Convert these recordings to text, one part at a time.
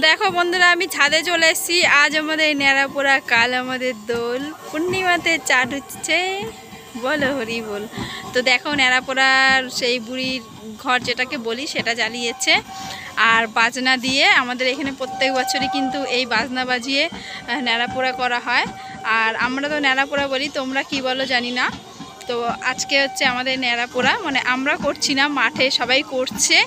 দেখো বন্ধুরা, আমি ছাদে চলে এসেছি। আজ আমাদের ন্যাড়াপোড়া, কাল আমাদের দোল, পূর্ণিমাতে চাট হচ্ছে, বলো হরি বল। তো দেখো ন্যাড়াপোড়ার সেই বুড়ির ঘর যেটাকে বলি সেটা জ্বালিয়েছে, আর বাজনা দিয়ে। আমাদের এখানে প্রত্যেক বছরই কিন্তু এই বাজনা বাজিয়ে ন্যাড়াপোড়া করা হয়। আর আমরা তো ন্যাড়াপোড়া বলি, তোমরা কি বলো জানি না। তো আজকে হচ্ছে আমাদের ন্যাড়াপোড়া, মানে আমরা করছি না, মাঠে সবাই করছে।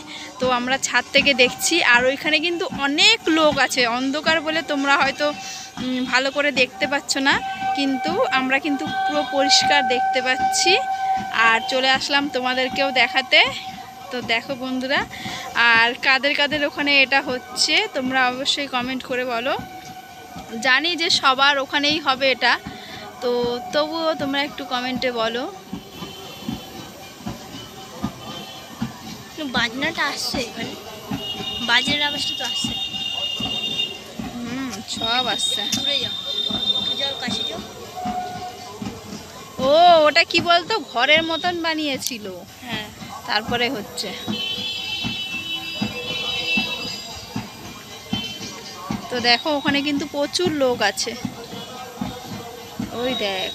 তো আমরা ছাদ থেকে দেখছি। আর ওইখানে কিন্তু অনেক লোক আছে, অন্ধকার বলে তোমরা হয়তো ভালো করে দেখতে পাচ্ছ না, কিন্তু আমরা কিন্তু পুরো পরিষ্কার দেখতে পাচ্ছি। আর চলে আসলাম তোমাদেরকেও দেখাতে। তো দেখো বন্ধুরা, আর কাদের কাদের ওখানে এটা হচ্ছে তোমরা অবশ্যই কমেন্ট করে বলো। জানি যে সবার ওখানেই হবে এটা, তো তবুও তোমরা একটু কমেন্টে বলো। বাজনাটা আসছে, এখানে বাজনার আওয়াজটা তো আসছে। সব আসছে। যাও কাছে যাও। ও ওটা কি বলতো, ঘরের মতন বানিয়েছিল, হ্যাঁ তারপরে হচ্ছে। তো দেখো ওখানে কিন্তু প্রচুর লোক আছে, ওই দেখ।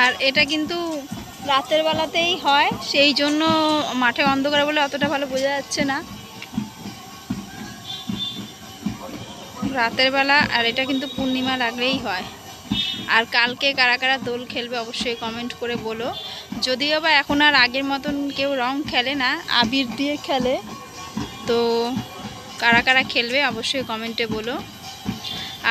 আর এটা কিন্তু রাতের বেলাতেই হয়, সেই জন্য মাঠে অন্ধকার বলে অতটা ভালো বোঝা যাচ্ছে না রাতের বেলা। আর এটা কিন্তু পূর্ণিমা লাগলেই হয়। আর কালকে কারা কারা দোল খেলবে অবশ্যই কমেন্ট করে বলো। যদিও বা এখন আর আগের মতন কেউ রং খেলে না, আবির দিয়ে খেলে। তো কারা কারা খেলবে অবশ্যই কমেন্টে বলো।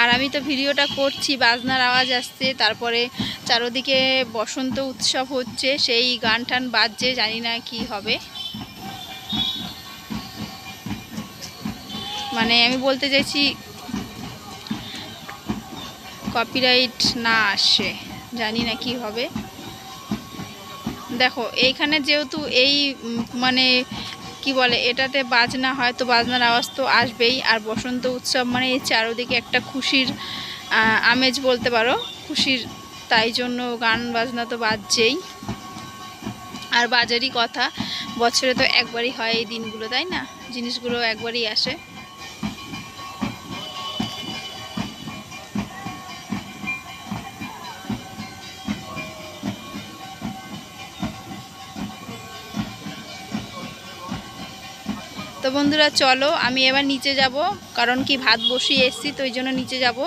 আর আমি তো ভিডিওটা করছি, বাজনার আওয়াজ আসছে, তারপরে চারদিকে বসন্ত উৎসব হচ্ছে, সেই গান টান বাজছে, জানি না কি হবে। মানে আমি বলতে চাইছি কপিরাইট না আসে, জানি না কি হবে। দেখো এইখানে যেহেতু এই মানে কি বলে, এটাতে বাজনা হয়, তো বাজনার আওয়াজ তো আসবেই। আর বসন্ত উৎসব মানে এই চারদিকে একটা খুশির আমেজ বলতে পারো, খুশির, তাই জন্য গান বাজনা তো বাজছেই। আর বাজারই কথা, বছরে তো একবারই হয় এই দিনগুলো, তাই না? জিনিসগুলো একবারই আসে। তো বন্ধুরা চলো, আমি এবার নিচে যাব, কারণ কি ভাত বসিয়ে এসেছি, তো ওই জন্য নিচে যাব।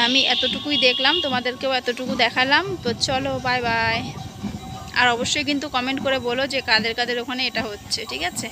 আমি এতটুকুই দেখলাম, তোমাদেরকেও এতটুকু দেখালাম। তো চলো, বাই বাই। আর অবশ্যই কিন্তু কমেন্ট করে বলো যে কাদের কাদের ওখানে এটা হচ্ছে, ঠিক আছে?